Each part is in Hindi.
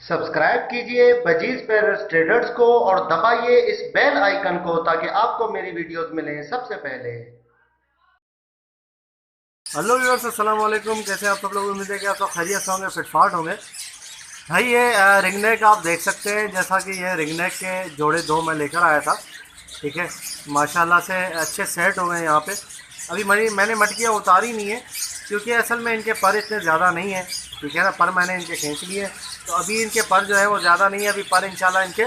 सब्सक्राइब कीजिए बजीज पेरस ट्रेडर्स को और दबाइए इस बेल आइकन को ताकि आपको मेरी वीडियोस मिलें सबसे पहले। हेलो व्यूअर्स, अस्सलाम वालेकुम। कैसे आप सब लोग? उम्मीद है कि आप सब खैरियत से होंगे, फिटफाट होंगे। भाई ये रिंग नेक आप देख सकते हैं, जैसा कि ये रिंग नेक के जोड़े दो मैं लेकर आया था। ठीक है, माशाल्लाह से अच्छे सेट हो गए यहाँ पे। अभी मैंने मटकियाँ उतारी नहीं है क्योंकि असल में इनके पर इतने ज़्यादा नहीं है। ठीक है ना, पर मैंने इनके खींच लिए, तो अभी इनके पर जो है वो ज़्यादा नहीं है। अभी पर इंशाल्लाह इनके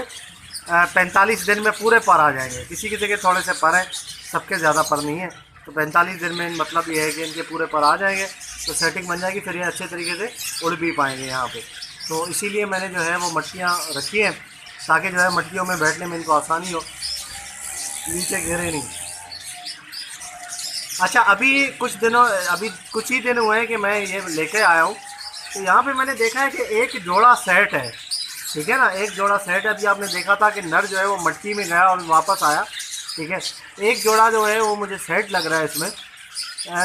45 दिन में पूरे पर आ जाएंगे। किसी किसी के थोड़े से पर हैं, सबके ज़्यादा पर नहीं है। तो 45 दिन में मतलब ये है कि इनके पूरे पर आ जाएंगे, तो सेटिंग बन जाएगी, फिर ये अच्छे तरीके से उड़ भी पाएंगे यहाँ पे। तो इसीलिए मैंने जो है वो मटकियाँ रखी हैं ताकि जो है मटकियों में बैठने में इनको आसानी हो, नीचे गिरे नहीं। अच्छा, अभी कुछ ही दिन हुए हैं कि मैं ये लेके आया हूँ। तो यहाँ पे मैंने देखा है कि एक जोड़ा सेट है। ठीक है ना, एक जोड़ा सेट है। अभी आपने देखा था कि नर जो है वो मटकी में गया और वापस आया। ठीक है, एक जोड़ा जो है वो मुझे सेट लग रहा है। इसमें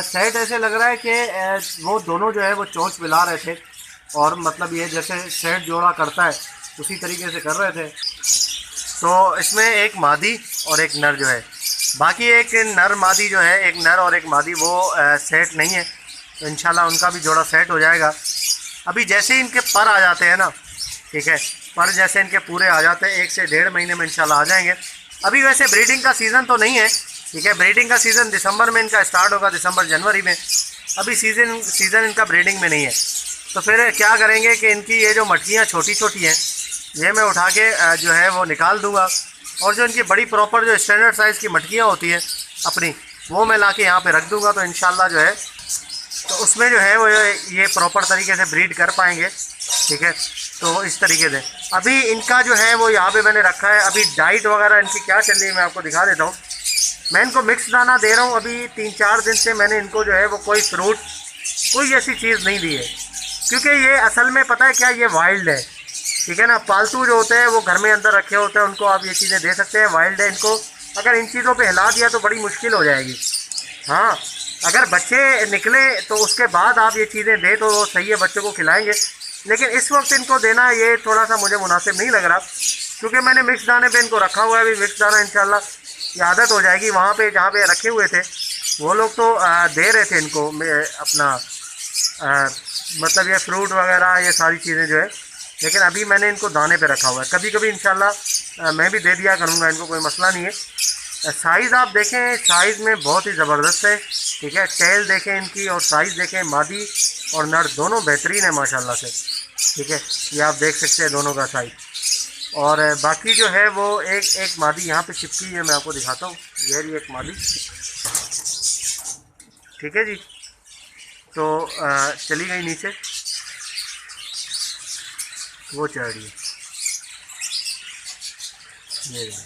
सेट ऐसे लग रहा है कि वो दोनों जो है वो चोंच मिला रहे थे, और मतलब ये जैसे सेट जोड़ा करता है उसी तरीके से कर रहे थे। तो इसमें एक मादी और एक नर जो है, बाकी एक नर मादी जो है, एक नर और एक मादी, वो सेट नहीं है। तो इंशाल्लाह उनका भी जोड़ा सेट हो जाएगा। अभी जैसे ही इनके पर आ जाते हैं ना, ठीक है, पर जैसे इनके पूरे आ जाते हैं 1 से 1.5 महीने में इंशाल्लाह आ जाएंगे। अभी वैसे ब्रीडिंग का सीज़न तो नहीं है। ठीक है, ब्रीडिंग का सीज़न दिसंबर में इनका स्टार्ट होगा, दिसंबर जनवरी में। अभी सीज़न इनका ब्रीडिंग में नहीं है। तो फिर क्या करेंगे कि इनकी ये जो मटकियाँ छोटी छोटी हैं, ये मैं उठा के जो है वो निकाल दूँगा, और जो इनकी बड़ी प्रॉपर जो स्टैंडर्ड साइज़ की मटकियाँ होती हैं अपनी, वो मैं ला के यहाँ पर रख दूँगा। तो इंशाल्लाह जो है तो उसमें जो है वो ये प्रॉपर तरीके से ब्रीड कर पाएंगे। ठीक है, तो इस तरीके से अभी इनका जो है वो यहाँ पे मैंने रखा है। अभी डाइट वगैरह इनकी क्या चल रही है मैं आपको दिखा देता हूँ। मैं इनको मिक्स दाना दे रहा हूँ। अभी 3-4 दिन से मैंने इनको जो है वो कोई फ्रूट, कोई ऐसी चीज़ नहीं दी है, क्योंकि ये असल में पता है क्या, ये वाइल्ड है। ठीक है ना, पालतू जो होते हैं वो घर में अंदर रखे होते हैं, उनको आप ये चीज़ें दे सकते हैं। वाइल्ड है, इनको अगर इन चीज़ों पर हिला दिया तो बड़ी मुश्किल हो जाएगी। हाँ, अगर बच्चे निकले तो उसके बाद आप ये चीज़ें दें तो वो सही है, बच्चों को खिलाएंगे। लेकिन इस वक्त इनको देना ये थोड़ा सा मुझे मुनासिब नहीं लग रहा, क्योंकि मैंने मिक्स दाने पे इनको रखा हुआ है। अभी मिक्स दाना इंशाल्लाह ये आदत हो जाएगी। वहाँ पे जहाँ पे रखे हुए थे वो लोग तो दे रहे थे इनको अपना मतलब ये फ्रूट वगैरह, ये सारी चीज़ें जो है। लेकिन अभी मैंने इनको दाने पे रखा हुआ है। कभी कभी इंशाल्लाह मैं भी दे दिया करूँगा इनको, कोई मसला नहीं है। साइज़ आप देखें, साइज़ में बहुत ही ज़बरदस्त है। ठीक है, टेल देखें इनकी और साइज़ देखें, मादी और नर दोनों बेहतरीन है माशाल्लाह से। ठीक है, ये आप देख सकते हैं दोनों का साइज़। और बाकी जो है वो एक मादी यहाँ पे चिपकी है, मैं आपको दिखाता हूँ। ये रही एक मादी। ठीक है जी, तो चली गई नीचे, वो चढ़ रही है। ये रही।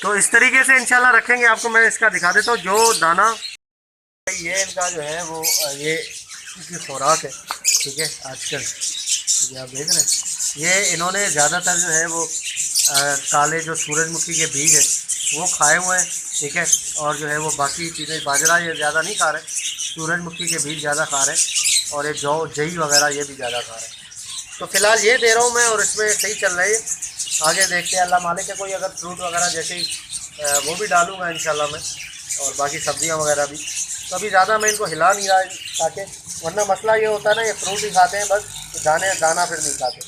तो इस तरीके से इंशाल्लाह रखेंगे। आपको मैं इसका दिखा देता हूँ जो दाना, ये इनका जो है वो ये इनकी खुराक है। ठीक है, आजकल ये आप देख रहे हैं, ये इन्होंने ज़्यादातर जो है वो काले जो सूरजमुखी के बीज है वो खाए हुए हैं। ठीक है, और जो है वो बाकी चीज़ें, बाजरा ये ज़्यादा नहीं खा रहे, सूरजमुखी के बीज ज़्यादा खा रहे हैं, और ये जौ जई वगैरह ये भी ज़्यादा खा रहे हैं। तो फ़िलहाल ये दे रहा हूँ मैं, और इसमें सही चल रही है। आगे देखते हैं, अल्लाह मालिक है, कोई अगर फ्रूट वगैरह जैसे ही वो भी डालूँगा इंशाल्लाह मैं, और बाकी सब्जियां वगैरह भी। तो अभी ज़्यादा मैं इनको हिला नहीं रहा, ताकि वरना मसला ये होता है ना, ये फ्रूट ही खाते हैं बस, तो दाना फिर नहीं खाते।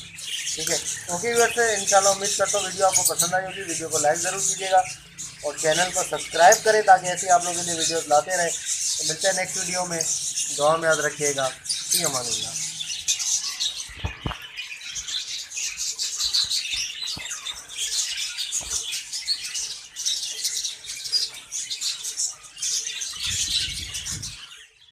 ठीक है, क्योंकि वैसे इंशाल्लाह उम्मीद करता हूँ वीडियो आपको पसंद आई होगी। वीडियो को लाइक ज़रूर कीजिएगा और चैनल को सब्सक्राइब करें ताकि ऐसे आप लोगों के लिए वीडियोज़ लाते रहें। तो मिलते हैं नेक्स्ट वीडियो में। दुआ में याद रखिएगा। फ़ी अमान अल्लाह।